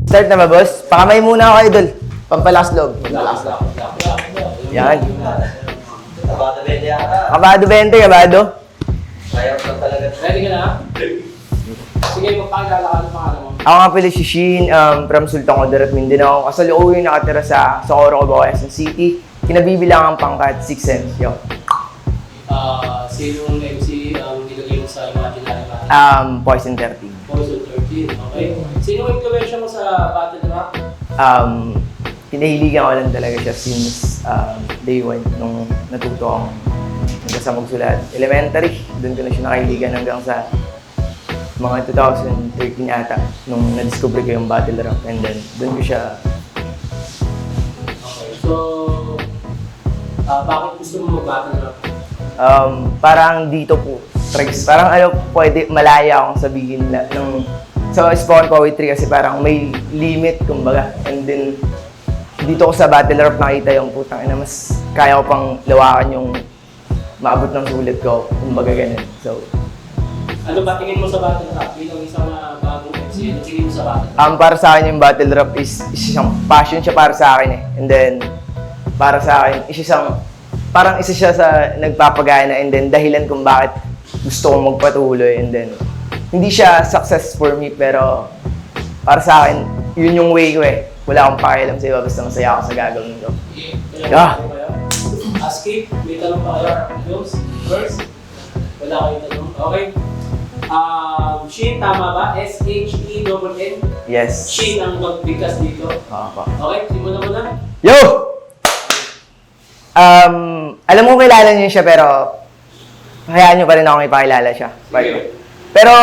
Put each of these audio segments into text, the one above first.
Start na ba, boss? Pakamay muna ako, idol. Pampalakas loob. Yan. Kabado 20 yata. Kabado 20, kabado. Kaya ko talaga. Ready ka na? Sige, magpakilala ka ng pangalan mo. Ako nga pala si Sheen, from Sultan Kudarat, Mindanao. Kasalukuyan nakatira sa Socorro, Quezon City. Kinabibilangan pangkat 6 cents. Yo. Sinong MC nilagay mo sa imaginary battle? Poison 13. Poison 13, okay. Sino influensya mo sa battle rap? Pinahiligan ko lang talaga siya since day 1 nung natuto akong hanggang sa magsulat. Elementary, doon ko na siya nakahiligan hanggang sa mga 2013 ata nung na-discover ko yung battle rap, and then doon ko siya. Okay, so bakit gusto mo mag-battle rap? Parang dito po, Trex, parang pwede malaya akong sabihin na sa spawn poetry kasi parang may limit kumbaga, and then dito ko sa battle rap nakita yung putang ina, mas kaya ko pang lawakan yung maabot ng sulit ko, kumbaga ganun. So Ano ba tingin mo sa battle rap? Bilang isang bagong MC, ano tingin mo sa battle rap? para sa akin yung battle rap is isang passion siya para sa akin eh. And then, para sa akin, parang isa siya sa nagpapagana, and then dahilan kung bakit gusto kong magpatuloy, and then hindi siya success for me, pero para sa akin, yun yung way ko eh. Wala akong pakialam sa iba, basta masaya ako sa gagawin ko. Skip, may tanong pa kayo? Films? First? Wala kayong tanong? Okay. Sheen, tama ba? S-H-E-N-N? Yes. Sheen ang magbigkas dito. Okay, simulan mo na. Yo! Alam mo kilala niyo siya, pero hayaan niyo pa rin ako ipakilala siya. Pero,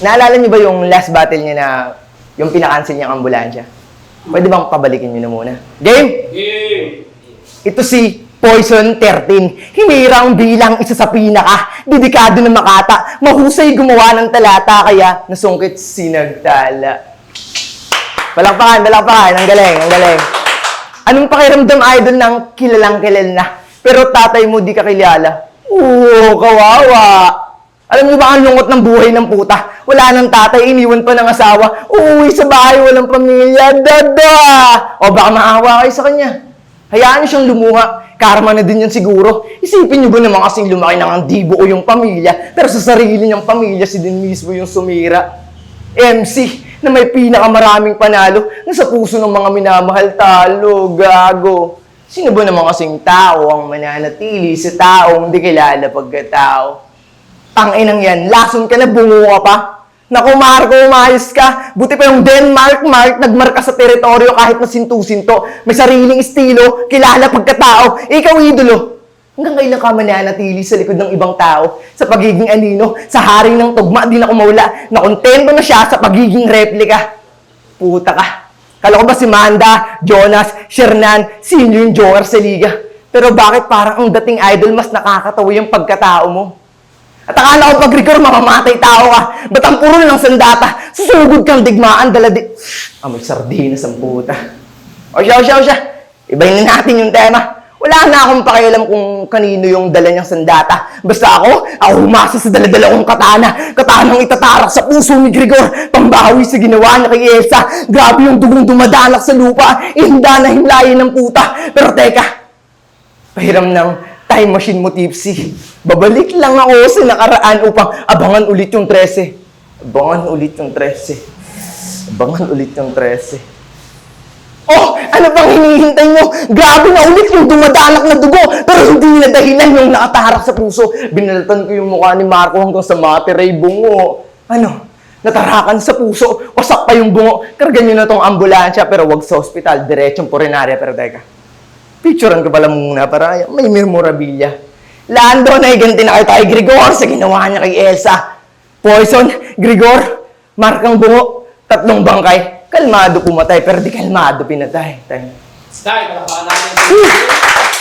naalala niyo ba yung last battle niya na yung pinakancel niyang ambulansya? Pwede bang pabalikin niyo na muna? Game! Game! Ito si Poison 13. Hinirang bilang isa sa pinaka, dedikado na makata, mahusay gumawa ng talata, kaya nasungkit sinagtala. Palakpakan, ang galing, ang galing. Anong pakiramdam, idol, ng kilalang kilala na, pero tatay mo di ka kilala? Oo, kawawa. Alam niyo ba ang lungkot ng buhay ng puta? Wala nang tatay, iniwan pa ng asawa. Uuwi sa bahay, walang pamilya. Dada! O baka maawa kayo sa kanya. Hayaan niyo siyang lumuha. Karma na din yan siguro. Isipin niyo ba naman kasing lumaki ng ang di buo yung pamilya, pero sa sarili niyang pamilya, si din mismo yung sumira. MC na may pinakamaraming panalo na sa puso ng mga minamahal talo, gago. Sino ba naman kasing tao ang mananatili sa taong di kilala pagkatao? Tanginang yan, lason ka na, bungo ka pa. Naku, Marco, umayos ka. Buti pa yung Denmark, nagmarka sa teritoryo kahit na sinto-sinto. May sariling estilo, kilala pagkatao. Ikaw, idolo. Hanggang kailan ka mananatili sa likod ng ibang tao? Sa pagiging anino, sa haring ng tugma, di na kumawala. Nakontento na siya sa pagiging replika. Puta ka. Kala ko ba si Manda, Jonas, Shernan, sino yung joker sa liga? Pero bakit parang ang dating idol mas nakakatawa yung pagkatao mo? At akala ko pag record mamamatay tao ka. Ba't ang puro ng sandata? Susugod kang digmaan, may sardinas ang puta. O siya. Ibahin na natin yung tema. Wala na akong pakialam kung kanino yung dala niyang sandata. Basta ako humasa sa dala-dala kong katana. Katanang itatarak sa puso ni Grigor. Pambawi sa ginawa niya kay Elsa. Grabe yung dugong dumadanak sa lupa. Inda na himlayan ng puta. Pero teka, pahiram ng time machine mo, Tipsy. Babalik lang ako sa nakaraan upang abangan ulit yung 13. Oh! Ano bang hinihintay mo? Grabe na ulit yung dumadanak na dugo, pero hindi na dahilan yung nakatarak sa puso. Binalatan ko yung mukha ni Marco hanggang sa materay bungo. Ano? Natarakan sa puso, wasak pa yung bungo. Kargan nyo na tong ambulansya, pero wag sa ospital, diretsong purinarya. Pero teka, picturean ko pala muna para may memorabilia. Lando, naiganti na kayo tayo, Grigor, sa ginawa niya kay Elsa. Poison, Grigor, markang bungo, 3 bangkay. Kalmado pumatay, pero di kalmado pinatay. Style, palakpakan natin.